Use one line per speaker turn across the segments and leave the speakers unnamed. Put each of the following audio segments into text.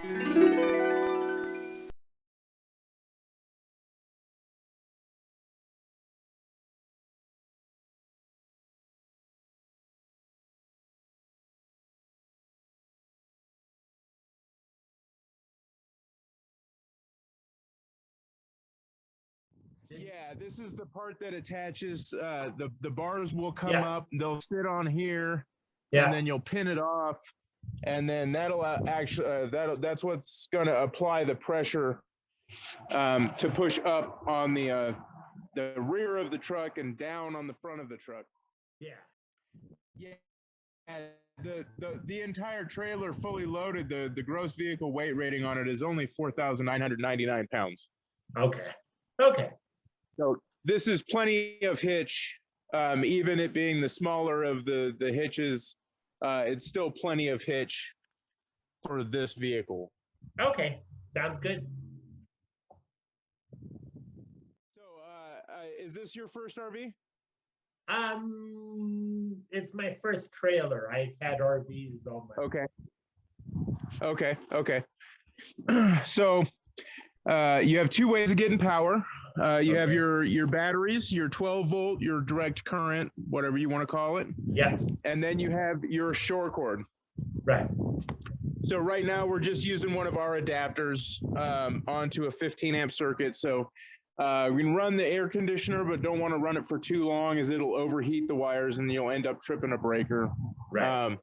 Yeah, this is the part that attaches. The bars will come up. They'll sit on here, and then you'll pin it off, and then that'll actually that's what's going to apply the pressure to push up on the rear of the truck and down on the front of the truck. Yeah. The entire trailer fully loaded, the gross vehicle weight rating on it is only 4,999 pounds.
Okay.
So this is plenty of hitch, even it being the smaller of the hitches. It's still plenty of hitch for this vehicle.
Okay, sounds good.
So is this your first RV?
It's my first trailer. I've had RVs all my
Okay. So you have two ways of getting power. You have your batteries, your 12 volt, your direct current, whatever you want to call it.
Yeah.
And then you have your shore cord.
Right.
So right now we're just using one of our adapters onto a 15 amp circuit. So we can run the air conditioner, but don't want to run it for too long as it'll overheat the wires and you'll end up tripping a breaker.
Right.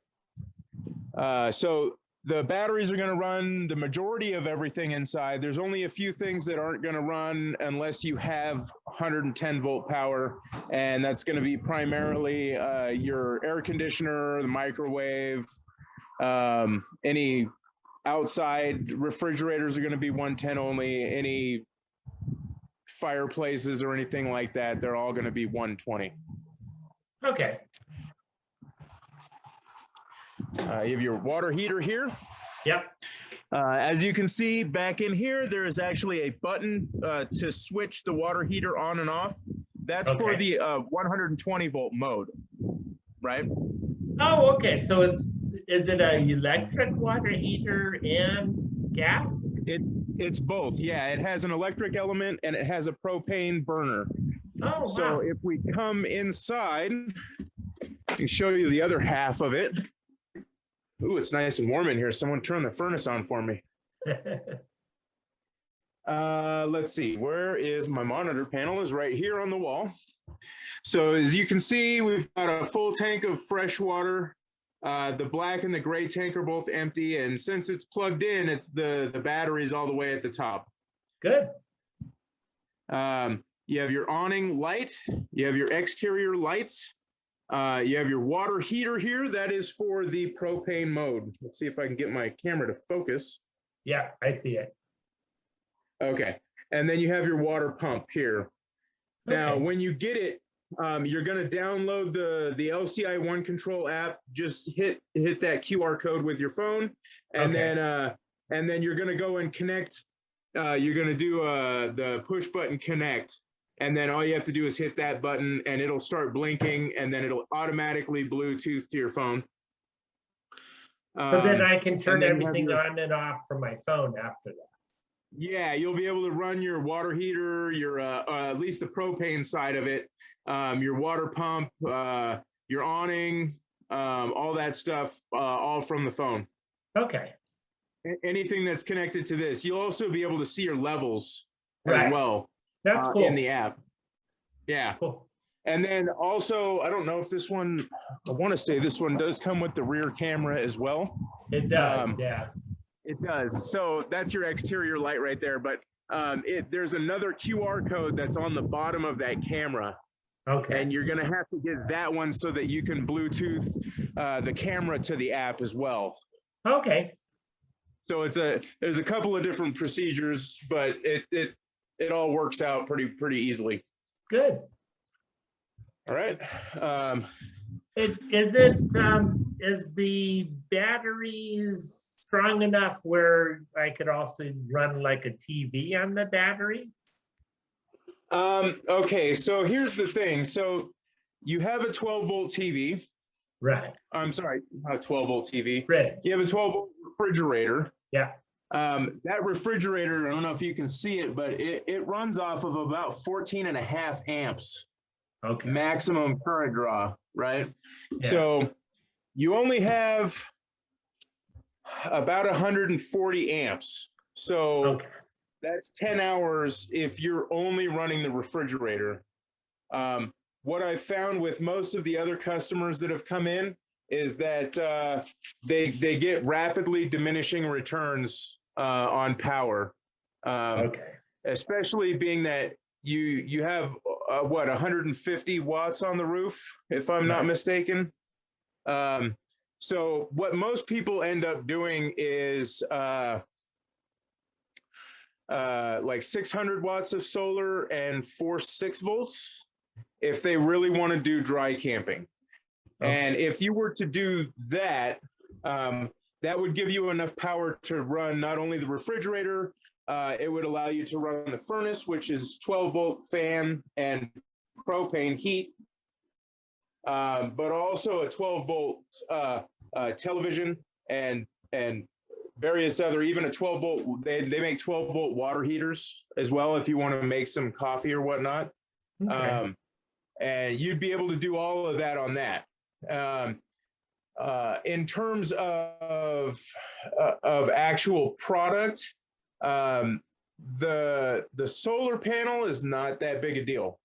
So the batteries are going to run the majority of everything inside. There's only a few things that aren't going to run unless you have 110 volt power. And that's going to be primarily your air conditioner, the microwave, any outside refrigerators are going to be 110 only. Any fireplaces or anything like that, they're all going to be 120.
Okay.
You have your water heater here.
Yep.
As you can see back in here, there is actually a button to switch the water heater on and off. That's for the 120 volt mode, right?
Oh, okay. So is it an electric water heater and gas?
It's both. Yeah, it has an electric element and it has a propane burner.
Oh, wow.
So if we come inside, I can show you the other half of it. Ooh, it's nice and warm in here. Someone turn the furnace on for me. Let's see, where is my monitor panel? Is right here on the wall. So as you can see, we've got a full tank of fresh water. The black and the gray tank are both empty. And since it's plugged in, it's the batteries all the way at the top.
Good.
You have your awning light. You have your exterior lights. You have your water heater here. That is for the propane mode. Let's see if I can get my camera to focus.
Yeah, I see it.
Okay. And then you have your water pump here. Now, when you get it, you're going to download the LCI One Control app. Just hit that QR code with your phone, and then you're going to go and connect. You're going to do the push button connect. And then all you have to do is hit that button and it'll start blinking and then it'll automatically Bluetooth to your phone.
So then I can turn everything on and off from my phone after that.
Yeah, you'll be able to run your water heater, your at least the propane side of it, your water pump, your awning, all that stuff, all from the phone.
Okay.
Anything that's connected to this. You'll also be able to see your levels
Right.
as well.
That's cool.
In the app. Yeah.
Cool.
And then also, I don't know if this one, I want to say this one does come with the rear camera as well.
It does, yeah.
It does. So that's your exterior light right there. But there's another QR code that's on the bottom of that camera.
Okay.
And you're going to have to get that one so that you can Bluetooth the camera to the app as well.
Okay.
So there's a couple of different procedures, but it all works out pretty easily.
Good.
All right.
Is the batteries strong enough where I could also run like a TV on the batteries?
Okay, so here's the thing. So you have a 12 volt TV.
Right.
I'm sorry, not a 12 volt TV.
Right.
You have a 12 volt refrigerator.
Yeah.
That refrigerator, I don't know if you can see it, but it runs off of about 14.5 amps.
Okay.
Maximum current draw, right?
Yeah.
So you only have about 140 amps. So
Okay.
that's 10 hours if you're only running the refrigerator. What I've found with most of the other customers that have come in is that they get rapidly diminishing returns on power.
Okay.
Especially being that you have what 150 watts on the roof, if I'm not mistaken. So what most people end up doing is like 600 watts of solar and 6 volts if they really want to do dry camping. Okay. And if you were to do that, that would give you enough power to run not only the refrigerator, it would allow you to run the furnace, which is 12-volt fan and propane heat, but also a 12-volt television and various other, even a 12-volt, they make 12-volt water heaters as well if you want to make some coffee or whatnot. Okay. And you'd be able to do all of that on that. In terms of actual product, the solar panel is not that big a deal.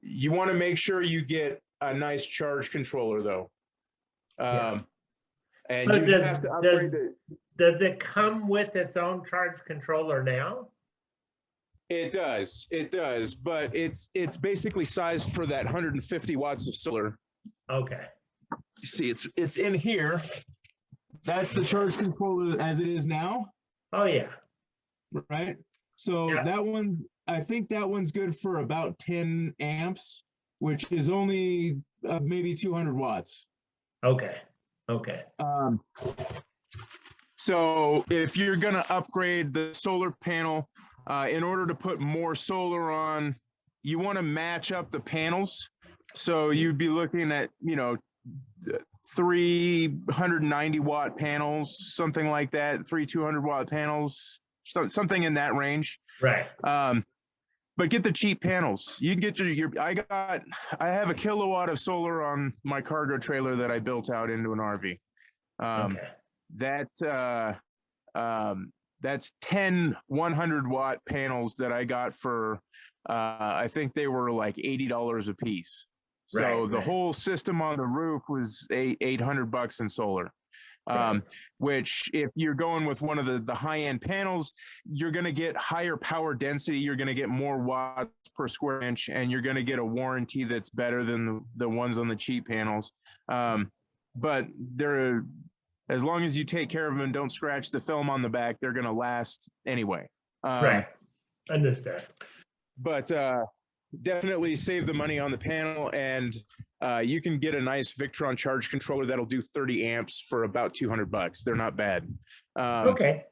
You want to make sure you get a nice charge controller though. And
so
you have to upgrade
does it come with its own charge controller now?
It does, but it's basically sized for that 150 watts of solar.
Okay.
You see, it's in here. That's the charge controller as it is now.
Oh yeah.
Right. So that one, I think that one's good for about 10 amps, which is only maybe 200 watts.
Okay. Okay.
So if you're going to upgrade the solar panel, in order to put more solar on, you want to match up the panels. So you'd be looking at, 390 watt panels, something like that, 200 watt panels, something in that range.
Right.
But get the cheap panels. You can get your I have a kilowatt of solar on my cargo trailer that I built out into an RV. That's 10 100 watt panels that I got for I think they were like $80 a piece. So the whole system on the roof was $800 in solar. Which if you're going with one of the high-end panels, you're going to get higher power density. You're going to get more watts per square inch, and you're going to get a warranty that's better than the ones on the cheap panels. But they're, as long as you take care of them and don't scratch the film on the back, they're going to last anyway.
Right. Understand.
But definitely save the money on the panel, and you can get a nice Victron charge controller that'll do 30 amps for about $200. They're not bad.
Okay.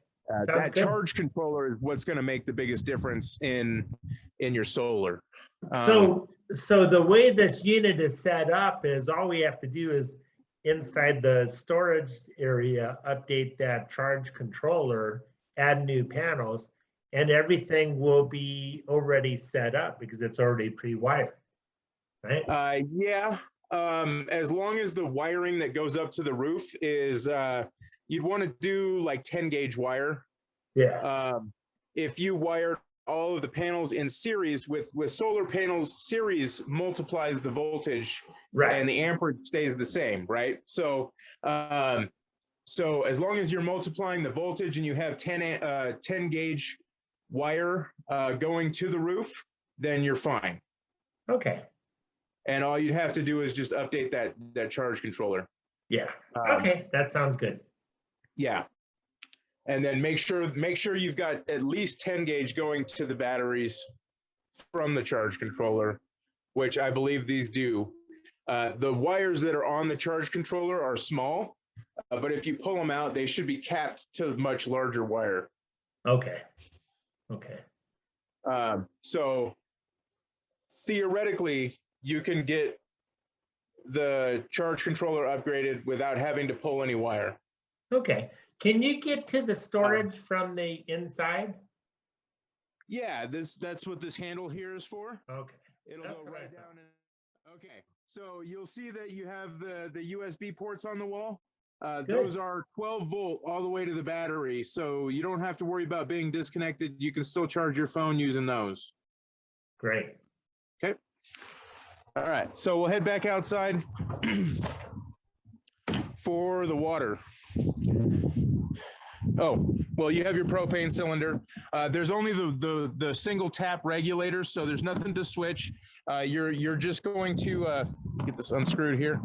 That good. Charge controller is what's going to make the biggest difference in your solar.
So the way this unit is set up is all we have to do is inside the storage area, update that charge controller, add new panels, and everything will be already set up because it's already pre-wired, right?
Yeah. As long as the wiring that goes up to the roof is, you'd want to do like 10 gauge wire.
Yeah.
If you wire all of the panels in series with solar panels, series multiplies the voltage, and the amperage stays the same, right? So, so as long as you're multiplying the voltage and you have 10 gauge wire going to the roof, then you're fine.
Okay.
And all you'd have to do is just update that charge controller.
Yeah. Okay, that sounds good.
Yeah. And then make sure you've got at least 10 gauge going to the batteries from the charge controller, which I believe these do. The wires that are on the charge controller are small, but if you pull them out, they should be capped to much larger wire.
Okay. Okay.
So theoretically, you can get the charge controller upgraded without having to pull any wire.
Okay. Can you get to the storage from the inside?
Yeah, that's what this handle here is for.
Okay.
It'll
That's
go
what I
right
thought.
down. Okay, so you'll see that you have the USB ports on the wall. Those are 12 volt all the way to the battery, so you don't have to worry about being disconnected. You can still charge your phone using those.
Great.
Okay. All right, so we'll head back outside for the water. Oh, well, you have your propane cylinder. There's only the single tap regulator, so there's nothing to switch. You're just going to get this unscrewed here.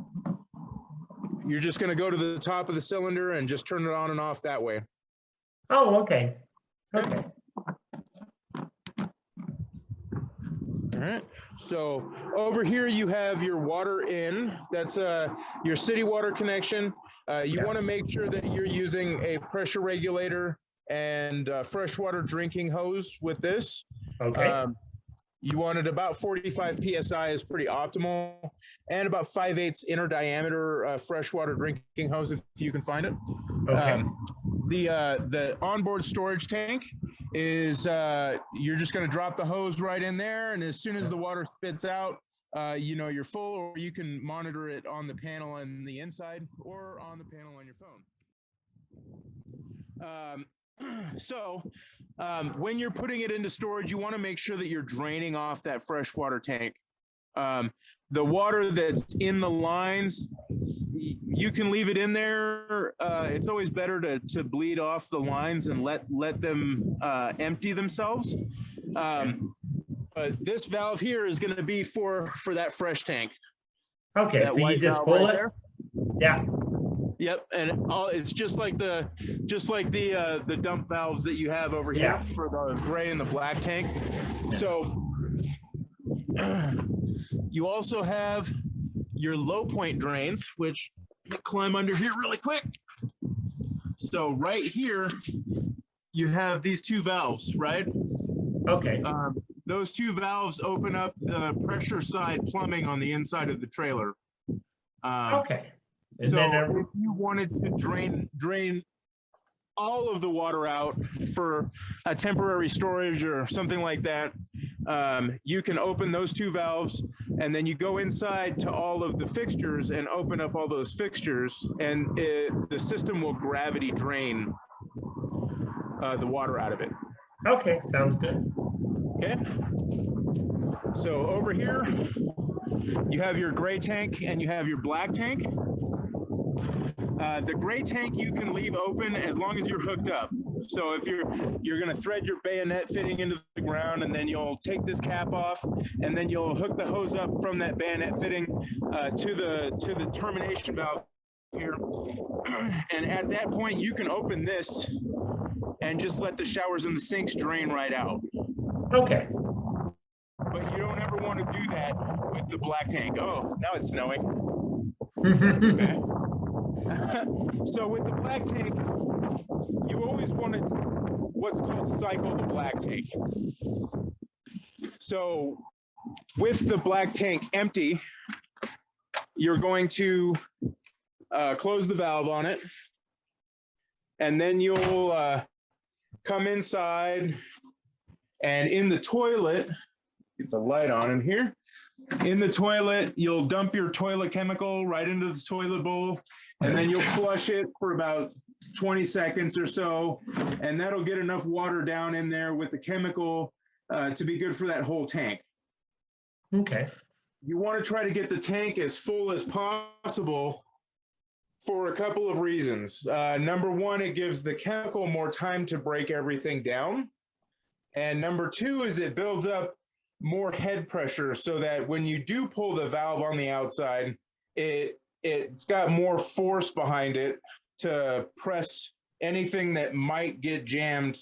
You're just going to go to the top of the cylinder and just turn it on and off that way.
Oh, okay. Okay.
All right. So over here you have your water in. That's your city water connection. You want to make sure that you're using a pressure regulator and freshwater drinking hose with this.
Okay.
You want it about 45 PSI is pretty optimal, and about 5/8 inner diameter freshwater drinking hose if you can find it.
Okay.
The onboard storage tank is you're just going to drop the hose right in there, and as soon as the water spits out, you know you're full, or you can monitor it on the panel on the inside or on the panel on your phone. When you're putting it into storage, you want to make sure that you're draining off that freshwater tank. The water that's in the lines, you can leave it in there. It's always better to bleed off the lines and let them empty themselves. But this valve here is going to be for that fresh tank.
Okay,
that
so you
white
just
valve
pull
right
it.
there.
Yeah.
Yep, and it's just like the dump valves that you have over here for the gray and the black tank. So you also have your low point drains, which climb under here really quick. So right here, you have these two valves, right?
Okay.
Those two valves open up the pressure side plumbing on the inside of the trailer.
Okay. And
so
then
if you wanted to drain all of the water out for a temporary storage or something like that, you can open those two valves, and then you go inside to all of the fixtures and open up all those fixtures, and the system will gravity drain the water out of it.
Okay, sounds good.
Okay. So over here, you have your gray tank and you have your black tank. The gray tank you can leave open as long as you're hooked up. So if you're going to thread your bayonet fitting into the ground, and then you'll take this cap off, and then you'll hook the hose up from that bayonet fitting to the termination valve here. And at that point, you can open this and just let the showers and the sinks drain right out.
Okay.
But you don't ever want to do that with the black tank. Oh, now it's snowing. Okay. So with the black tank, you always want to what's called cycle the black tank. So with the black tank empty, you're going to close the valve on it, and then you'll come inside, and in the toilet, get the light on in here. In the toilet, you'll dump your toilet chemical right into the toilet bowl, and then you'll flush it for about 20 seconds or so, and that'll get enough water down in there with the chemical to be good for that whole tank.
Okay.
You want to try to get the tank as full as possible for a couple of reasons. Number one, it gives the chemical more time to break everything down. And number two is it builds up more head pressure so that when you do pull the valve on the outside, it's got more force behind it to press anything that might get jammed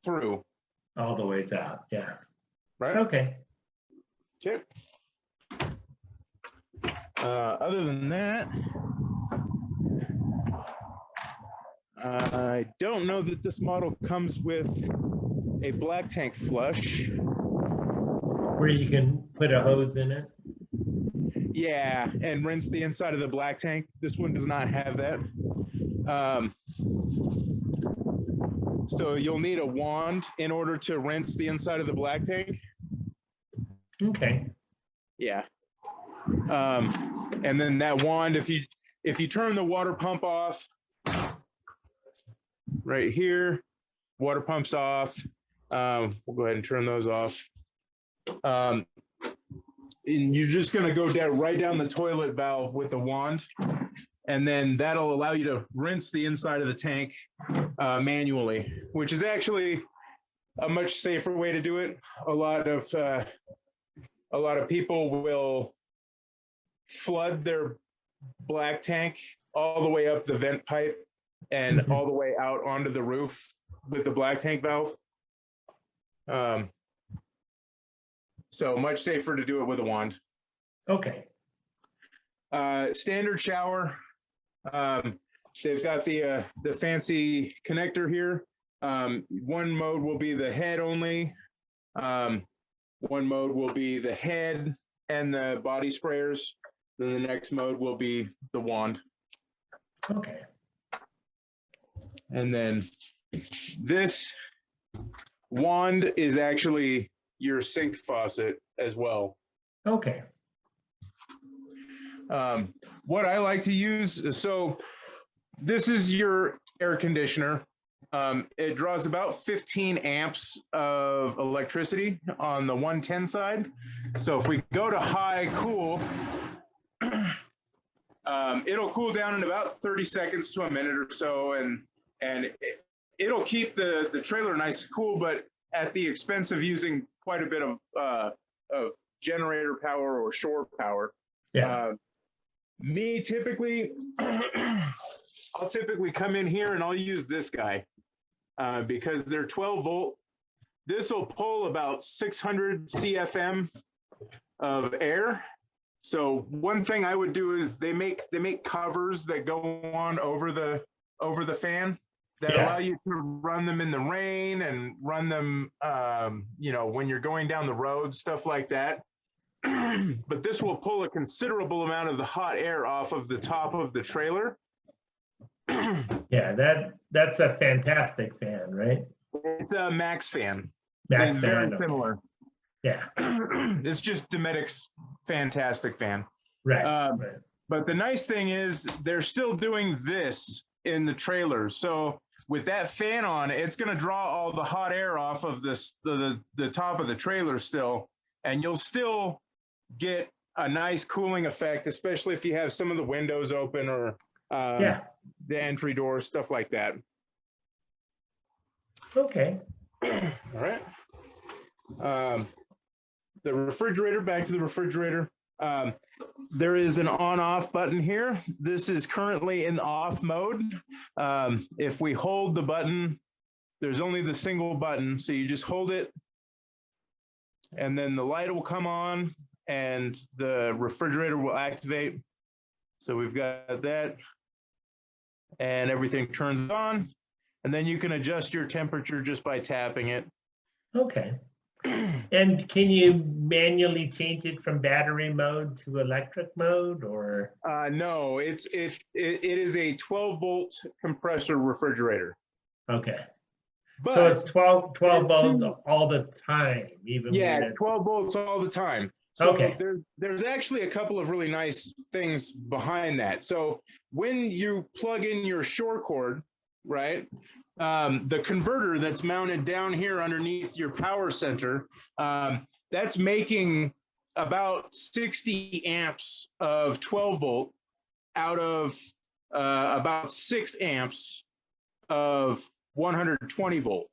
through.
All the ways out. Yeah.
Right.
Okay.
Okay. Other than that, I don't know that this model comes with a black tank flush.
Where you can put a hose in it?
Yeah, and rinse the inside of the black tank. This one does not have that. So you'll need a wand in order to rinse the inside of the black tank.
Okay.
Yeah. And then that wand, if you turn the water pump off right here, water pump's off. We'll go ahead and turn those off. And you're just going to go down right down the toilet valve with the wand. And then that'll allow you to rinse the inside of the tank manually, which is actually a much safer way to do it. A lot of people will flood their black tank all the way up the vent pipe and all the way out onto the roof with the black tank valve. So much safer to do it with a wand.
Okay.
Standard shower. They've got the fancy connector here. One mode will be the head only. One mode will be the head and the body sprayers. Then the next mode will be the wand.
Okay.
And then this wand is actually your sink faucet as well.
Okay.
What I like to use, so this is your air conditioner. It draws about 15 amps of electricity on the 110 side. So if we go to high cool, it'll cool down in about 30 seconds to a minute or so, and it'll keep the trailer nice and cool, but at the expense of using quite a bit of generator power or shore power.
Yeah.
Me typically, I'll typically come in here and I'll use this guy because they're 12 volt. This will pull about 600 CFM of air. So one thing I would do is they make covers that go on over the fan that allow you to run them in the rain and run them, when you're going down the road, stuff like that. But this will pull a considerable amount of the hot air off of the top of the trailer.
Yeah, that's a fantastic fan, right?
It's a Max fan.
Max
it's
fan.
very similar.
Yeah.
It's just Dometic's fantastic fan.
Right,
right. But the nice thing is they're still doing this in the trailer. So with that fan on, it's going to draw all the hot air off of the top of the trailer still, and you'll still get a nice cooling effect, especially if you have some of the windows open or the entry doors, stuff like that.
Okay.
All right. The refrigerator, back to the refrigerator. There is an on-off button here. This is currently in off mode. If we hold the button, there's only the single button. So you just hold it and then the light will come on and the refrigerator will activate. So we've got that and everything turns on, and then you can adjust your temperature just by tapping it.
Okay. And can you manually change it from battery mode to electric mode, or?
No, it is a 12 volt compressor refrigerator.
Okay.
But
so it's 12 volts all the time, even when
it's 12 volts all the time. So
okay.
There's actually a couple of really nice things behind that. So when you plug in your shore cord, right, the converter that's mounted down here underneath your power center, that's making about 60 amps of 12 volt out of about 6 amps of 120 volt.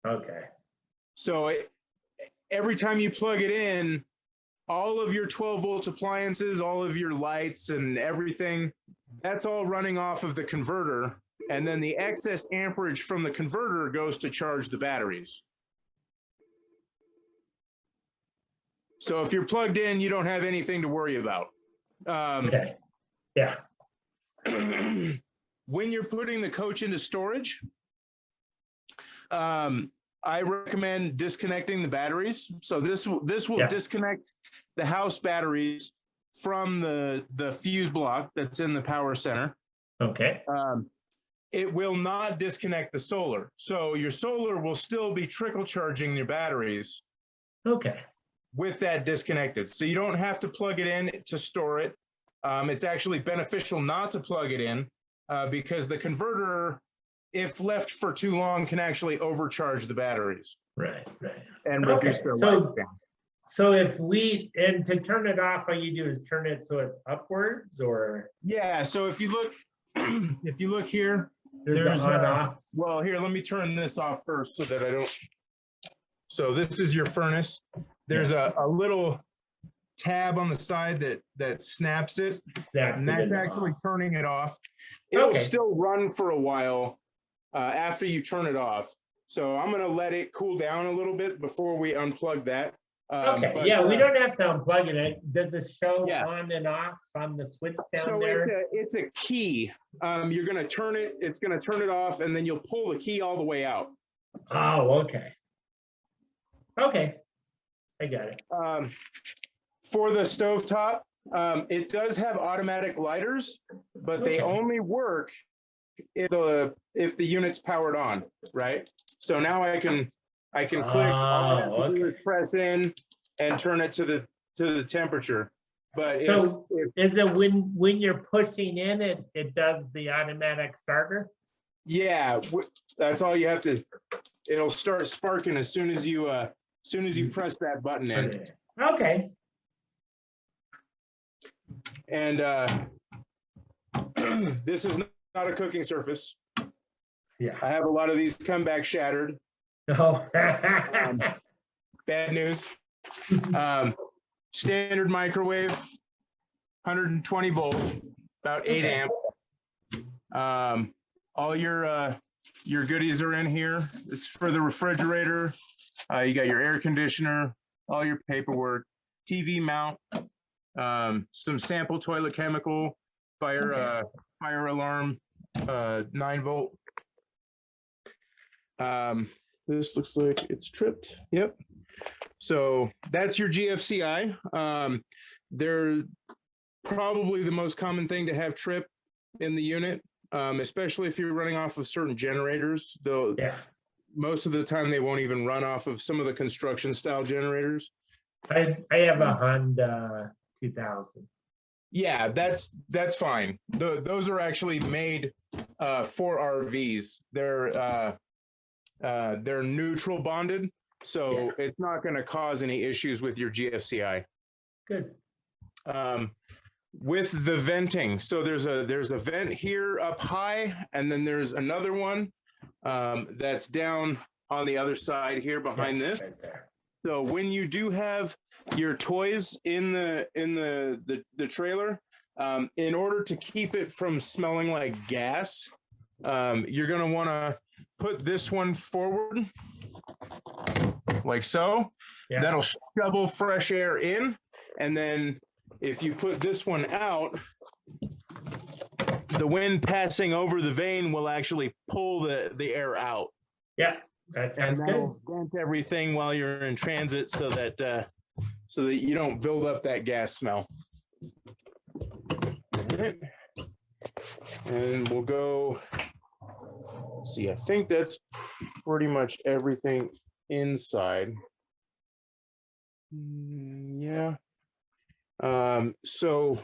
Okay.
So every time you plug it in, all of your 12 volt appliances, all of your lights and everything, that's all running off of the converter. And then the excess amperage from the converter goes to charge the batteries. So if you're plugged in, you don't have anything to worry about.
Okay. Yeah.
When you're putting the coach into storage, I recommend disconnecting the batteries. So this will disconnect the house batteries from the fuse block that's in the power center.
Okay.
it will not disconnect the solar. So your solar will still be trickle charging your batteries.
Okay.
With that disconnected. So you don't have to plug it in to store it. It's actually beneficial not to plug it in because the converter, if left for too long, can actually overcharge the batteries.
Right.
And reduce their lifespan.
So and to turn it off, all you do is turn it so it's upwards, or?
Yeah, so if you look here, there's
on off.
Well, here, let me turn this off first so that I don't. So this is your furnace. There's a little tab on the side that snaps it. And that's actually turning it off. It'll still run for a while after you turn it off. So I'm going to let it cool down a little bit before we unplug that.
We don't have to unplug it. Does it show on and off on the switch down there?
So it's a key. You're going to turn it. It's going to turn it off, and then you'll pull the key all the way out.
Oh, okay. Okay, I got it.
For the stovetop, it does have automatic lighters, but they only work if the unit's powered on, right? So now I can click, all I have to do is press in and turn it to the temperature. But
is it when you're pushing in, it does the automatic starter?
Yeah, that's all you have to. It'll start sparking as soon as you press that button in.
Okay.
And this is not a cooking surface.
Yeah.
I have a lot of these come back shattered.
Oh.
Bad news. Standard microwave, 120 volt, about 8 amp. All your goodies are in here. This is for the refrigerator. You got your air conditioner, all your paperwork, TV mount, some sample toilet chemical, fire alarm, 9 volt. This looks like it's tripped. Yep. So that's your GFCI. They're probably the most common thing to have trip in the unit, especially if you're running off of certain generators. Though most of the time they won't even run off of some of the construction style generators.
I have a Honda 2000.
Yeah, that's fine. Those are actually made for RVs. They're neutral bonded, so it's not going to cause any issues with your GFCI.
Good.
With the venting, so there's a vent here up high, and then there's another one that's down on the other side here behind this.
Right there.
So when you do have your toys in the trailer, in order to keep it from smelling like gas, you're going to want to put this one forward like so. Yeah. That'll shovel fresh air in. And then if you put this one out, the wind passing over the vane will actually pull the air out.
Yeah, that sounds good.
Vent everything while you're in transit so that you don't build up that gas smell. And we'll go. Let's see, I think that's pretty much everything inside. Yeah. So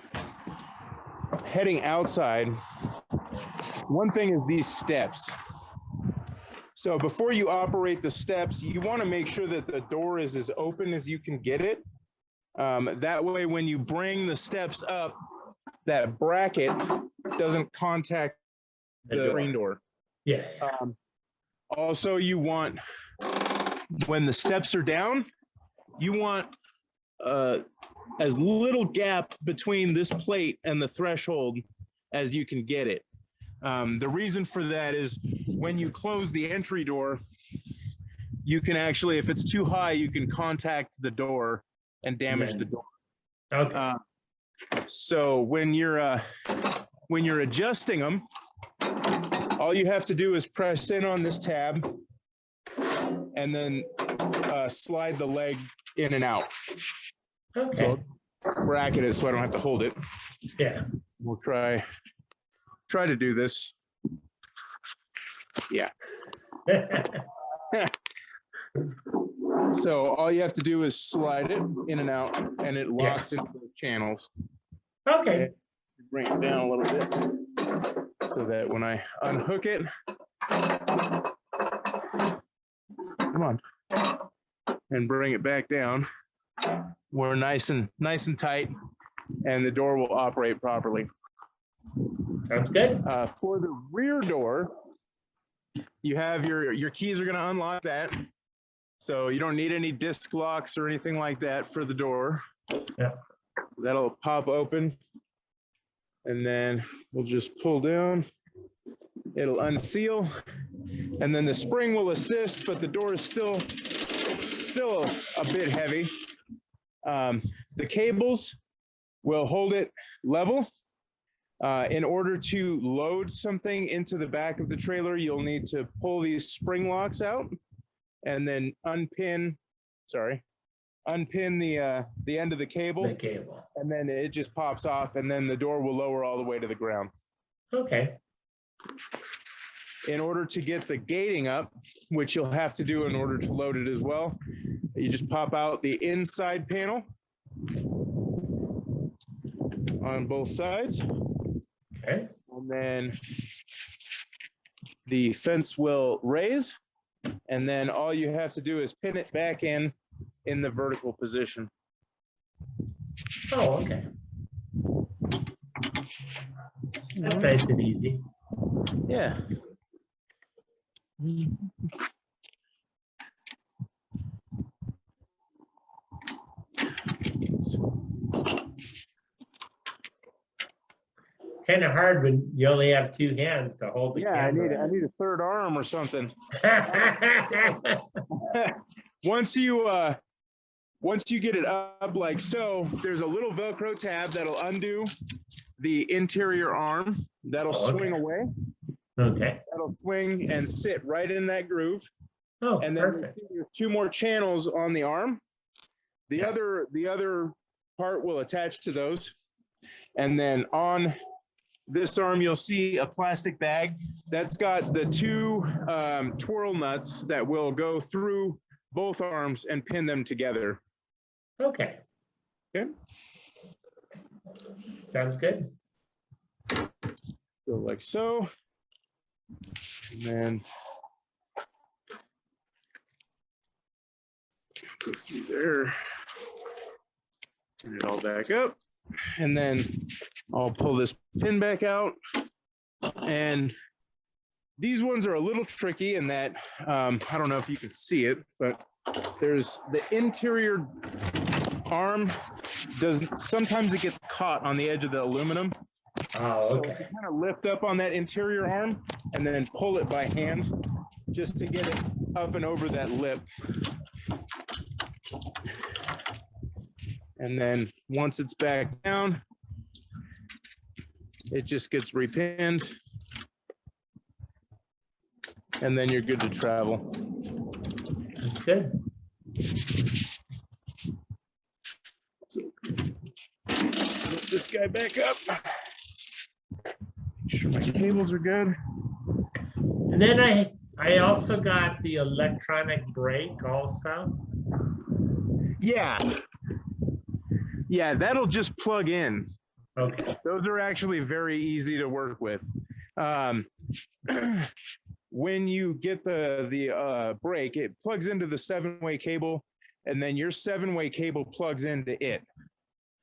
heading outside, one thing is these steps. So before you operate the steps, you want to make sure that the door is as open as you can get it. That way, when you bring the steps up, that bracket doesn't contact the screen door.
Yeah.
Also, you want, when the steps are down, you want as little gap between this plate and the threshold as you can get it. The reason for that is when you close the entry door, you can actually, if it's too high, you can contact the door and damage the door.
Okay.
So when you're adjusting them, all you have to do is press in on this tab and then slide the leg in and out.
Okay.
So bracket it so I don't have to hold it.
Yeah.
We'll try to do this. Yeah. So all you have to do is slide it in and out, and it locks into the channels.
Okay.
And bring it down a little bit so that when I unhook it, come on, and bring it back down, we're nice and tight, and the door will operate properly.
Sounds good.
For the rear door, you have your keys are going to unlock that. So you don't need any disc locks or anything like that for the door.
Yeah.
That'll pop open. And then we'll just pull down. It'll unseal. And then the spring will assist, but the door is still a bit heavy. The cables will hold it level. In order to load something into the back of the trailer, you'll need to pull these spring locks out and then unpin the end of the cable.
The cable.
And then it just pops off, and then the door will lower all the way to the ground.
Okay.
In order to get the gating up, which you'll have to do in order to load it as well, you just pop out the inside panel on both sides.
Okay.
And then the fence will raise, and then all you have to do is pin it back in the vertical position.
Oh, okay. That's nice and easy.
Yeah.
Kind of hard when you only have two hands to hold the camera.
I need a third arm or something. Once you get it up like so, there's a little Velcro tab that'll undo the interior arm. That'll swing away.
Okay.
That'll swing and sit right in that groove.
Oh,
and then
perfect.
there's two more channels on the arm. The other part will attach to those. And then on this arm, you'll see a plastic bag that's got the two twirl nuts that will go through both arms and pin them together.
Okay.
Okay.
Sounds good.
So like so. And then go through there. Turn it all back up. And then I'll pull this pin back out. And these ones are a little tricky in that, I don't know if you can see it, but there's the interior arm sometimes it gets caught on the edge of the aluminum.
Oh, okay.
So you kind of lift up on that interior arm and then pull it by hand just to get it up and over that lip. And then once it's back down, it just gets repinned. And then you're good to travel.
That's good.
So, lift this guy back up. Make sure my cables are good.
And then I also got the electronic brake also.
Yeah. Yeah, that'll just plug in.
Okay.
Those are actually very easy to work with. When you get the brake, it plugs into the 7-way cable, and then your 7-way cable plugs into it.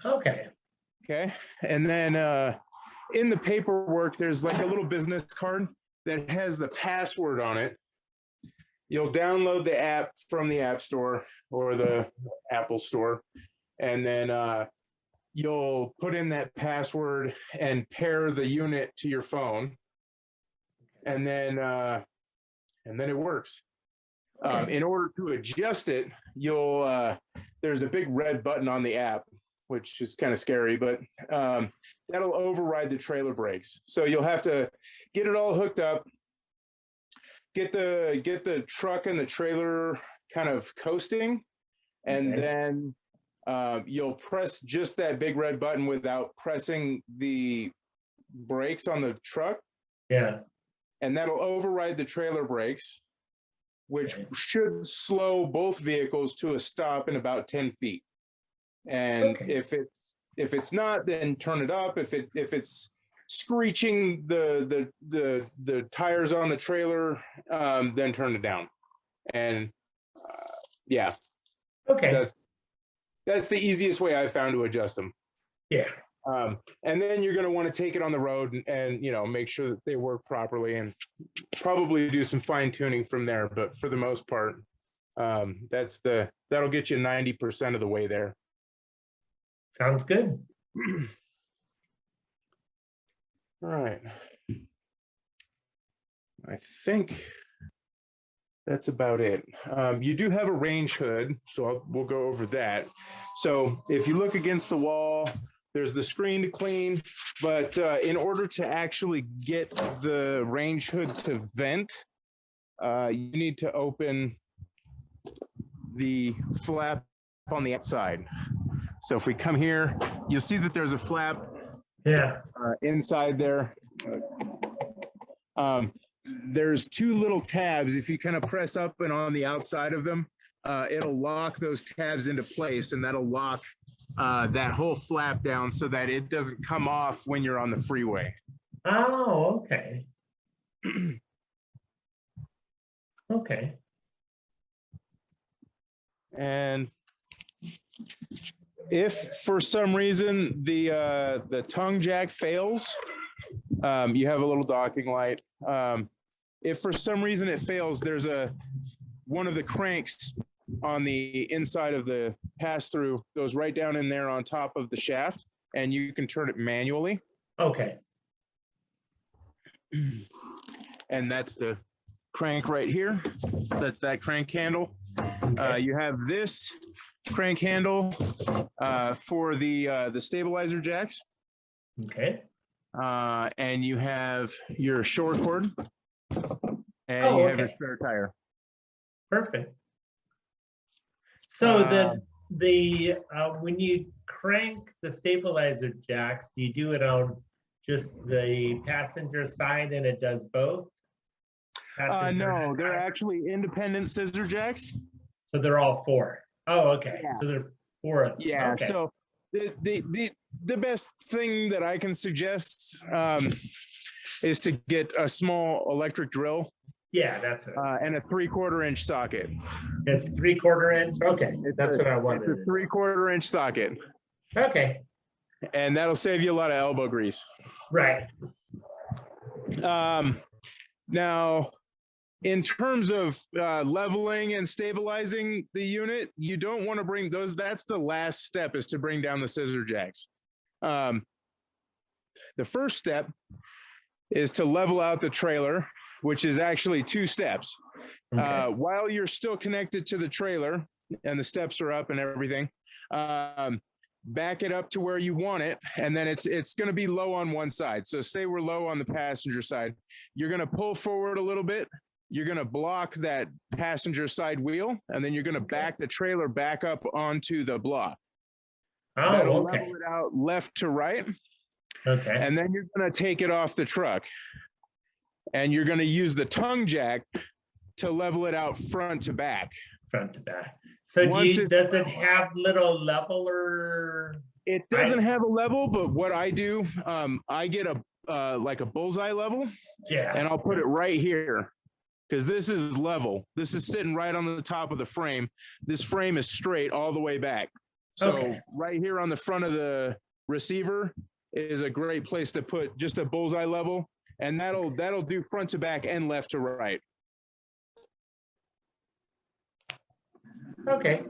Okay.
Okay. And then in the paperwork, there's like a little business card that has the password on it. You'll download the app from the App Store or the Apple Store, and then you'll put in that password and pair the unit to your phone, and then it works. In order to adjust it, there's a big red button on the app, which is kind of scary, but that'll override the trailer brakes. So you'll have to get it all hooked up, get the truck and the trailer kind of coasting, and then you'll press just that big red button without pressing the brakes on the truck.
Yeah.
and that'll override the trailer brakes, which should slow both vehicles to a stop in about 10 feet. And if it's not, then turn it up. If it's screeching the tires on the trailer, then turn it down. And yeah, that's the easiest way I've found to adjust them.
Yeah.
And then you're going to want to take it on the road and make sure that they work properly, and probably do some fine tuning from there. But for the most part, that'll get you 90% of the way there.
Sounds good.
All right. I think that's about it. You do have a range hood, so we'll go over that. So if you look against the wall, there's the screen to clean, but in order to actually get the range hood to vent, you need to open the flap on the outside. So if we come here, you'll see that there's a flap inside there. There's two little tabs. If you kind of press up and on the outside of them, it'll lock those tabs into place, and that'll lock that whole flap down so that it doesn't come off when you're on the freeway.
Oh, okay. Okay.
And if for some reason the tongue jack fails, you have a little docking light. If for some reason it fails, there's one of the cranks on the inside of the pass-through goes right down in there on top of the shaft, and you can turn it manually.
Okay.
And that's the crank right here. That's that crank handle. You have this crank handle for the stabilizer jacks.
Okay.
And you have your short cord, and you have your spare tire.
Perfect. So the when you crank the stabilizer jacks, do you do it on just the passenger side and it does both?
No, they're actually independent scissor jacks.
So they're all four. Oh, okay. Yeah. So they're four of them.
Yeah. Okay. So the best thing that I can suggest is to get a small electric drill.
Yeah, that's it.
And a 3/4 inch socket.
It's 3/4 inch. Okay, that's what I wanted.
It's a 3/4 inch socket.
Okay.
And that'll save you a lot of elbow grease.
Right.
Now, in terms of leveling and stabilizing the unit, you don't want to bring those. That's the last step, is to bring down the scissor jacks. The first step is to level out the trailer, which is actually 2 steps. Okay. While you're still connected to the trailer and the steps are up and everything, back it up to where you want it, and then it's going to be low on one side. So say we're low on the passenger side. You're going to pull forward a little bit. You're going to block that passenger side wheel, and then you're going to back the trailer back up onto the block.
Oh,
that'll level it out left to right.
Okay.
And then you're going to take it off the truck, and you're going to use the tongue jack to level it out front to back.
Front to back. So does it have little leveler?
It doesn't have a level, but what I do, I get like a bullseye level.
Yeah.
And I'll put it right here, because this is level. This is sitting right on the top of the frame. This frame is straight all the way back. So right here on the front of the receiver is a great place to put just a bullseye level, and that'll do front to back and left to right.
Okay.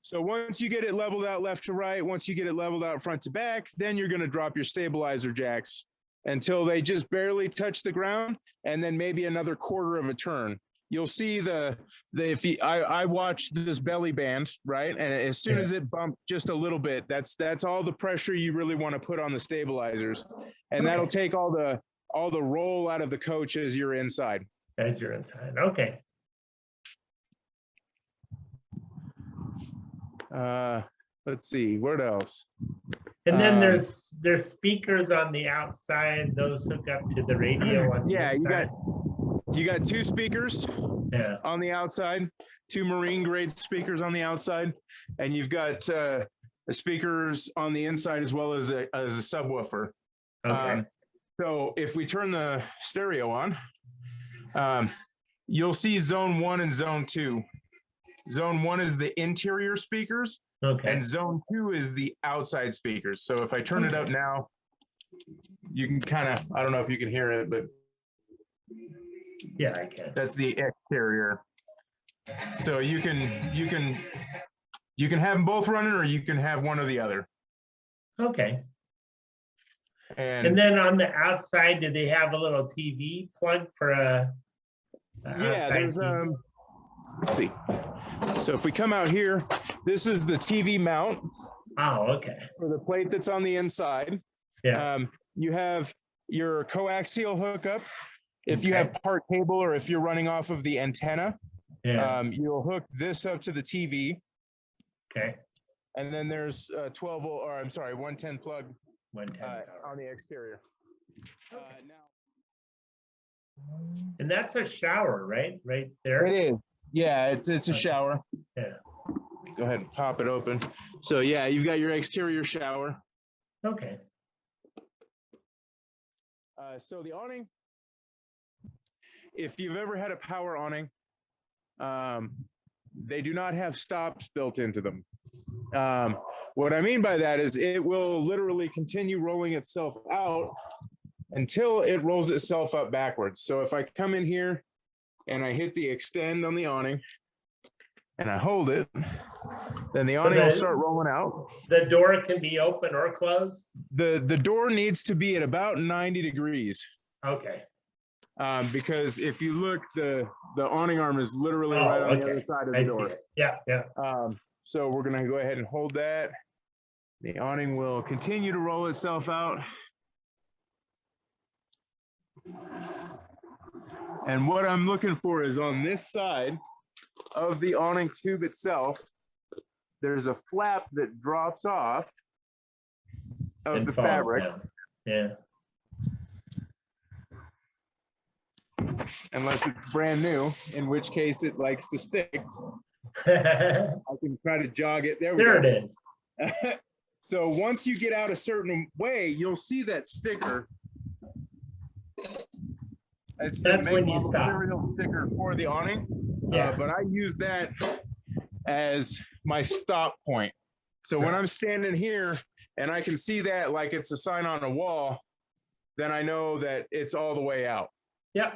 So once you get it leveled out left to right, once you get it leveled out front to back, then you're going to drop your stabilizer jacks until they just barely touch the ground, and then maybe another 1/4 of a turn. You'll see I watched this belly band, right? And as soon as it bumped just a little bit, that's all the pressure you really want to put on the stabilizers. And that'll take all the roll out of the coach as you're inside.
As you're inside. Okay.
let's see, what else?
And then there's speakers on the outside. Those hook up to the radio on the inside.
You got 2 speakers on the outside, 2 marine grade speakers on the outside, and you've got speakers on the inside as well as a subwoofer.
Okay.
So if we turn the stereo on, you'll see zone 1 and zone 2. Zone 1 is the interior speakers.
Okay.
And zone 2 is the outside speakers. So if I turn it up now, you can kind of, I don't know if you can hear it, but
yeah, I can.
That's the exterior. So you can have them both running, or you can have one or the other.
Okay.
And
then on the outside, do they have a little TV plug for a?
Yeah, there's let's see. So if we come out here, this is the TV mount.
Oh, okay.
For the plate that's on the inside.
Yeah.
You have your coaxial hookup. If you have part cable, or if you're running off of the antenna, you'll hook this up to the TV.
Okay.
And then there's 12 volt, or I'm sorry, 110 plug
110
on the exterior. Now,
and that's a shower, right? Right there.
it is. Yeah, it's a shower.
Yeah.
Go ahead and pop it open. So yeah, you've got your exterior shower.
Okay.
So the awning, if you've ever had a power awning, they do not have stops built into them. What I mean by that is it will literally continue rolling itself out until it rolls itself up backwards. So if I come in here and I hit the extend on the awning and I hold it, then the awning will start rolling out.
The door can be open or closed?
The door needs to be at about 90 degrees.
Okay.
Because if you look, the awning arm is literally right on the other side of the door.
Yeah, yeah.
So we're gonna go ahead and hold that. The awning will continue to roll itself out. And what I'm looking for is on this side of the awning tube itself, there's a flap that drops off of the fabric.
Yeah.
Unless it's brand new, in which case it likes to stick. I can try to jog it. There
it is.
So once you get out a certain way, you'll see that sticker.
That's when you stop.
Sticker for the awning. Yeah. But I use that as my stop point. So when I'm standing here and I can see that like it's a sign on a wall, then I know that it's all the way out.
Yeah.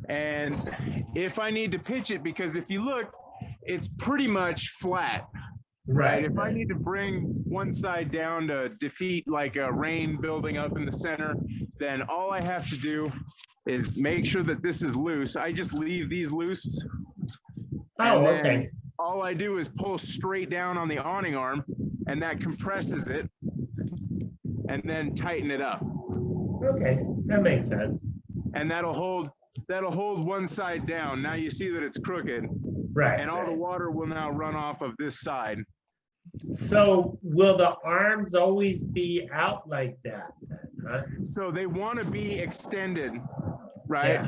And if I need to pitch it, because if you look, it's pretty much flat.
Right.
If I need to bring one side down to defeat like a rain building up in the center, then all I have to do is make sure that this is loose. I just leave these loose.
Oh, okay.
All I do is pull straight down on the awning arm, and that compresses it, and then tighten it up.
Okay, that makes sense.
And that'll hold one side down. Now you see that it's crooked.
Right.
And all the water will now run off of this side.
So will the arms always be out like that? Huh?
So they want to be extended, right?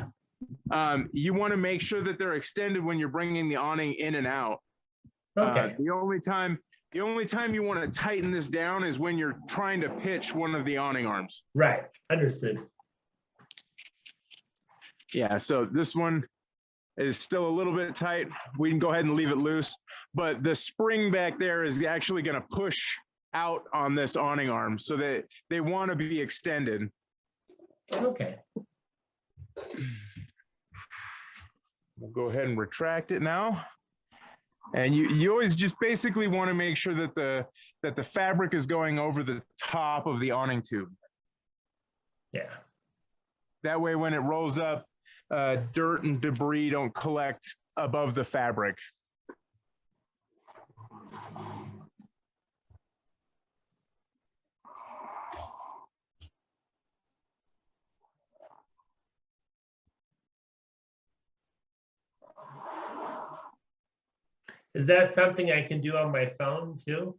Yeah. You want to make sure that they're extended when you're bringing the awning in and out.
Okay.
The only time you want to tighten this down is when you're trying to pitch one of the awning arms.
Right. Understood.
Yeah. So this one is still a little bit tight. We can go ahead and leave it loose, but the spring back there is actually going to push out on this awning arm, so that they want to be extended.
Okay.
We'll go ahead and retract it now. And you always just basically want to make sure that the fabric is going over the top of the awning tube.
Yeah.
That way, when it rolls up, dirt and debris don't collect above the fabric.
Is that something I can do on my phone too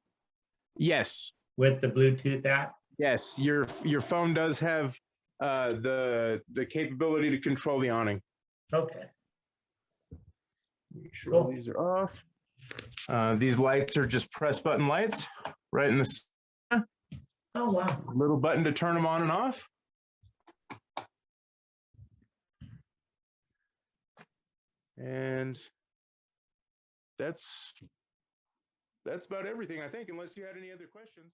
Yes.
with the Bluetooth app?
Yes. Your phone does have the capability to control the awning.
Okay.
Make sure
Cool.
these are off. These lights are just press button lights right in the
Oh, wow.
little button to turn them on and off. And that's about everything, I think, unless you had any other questions.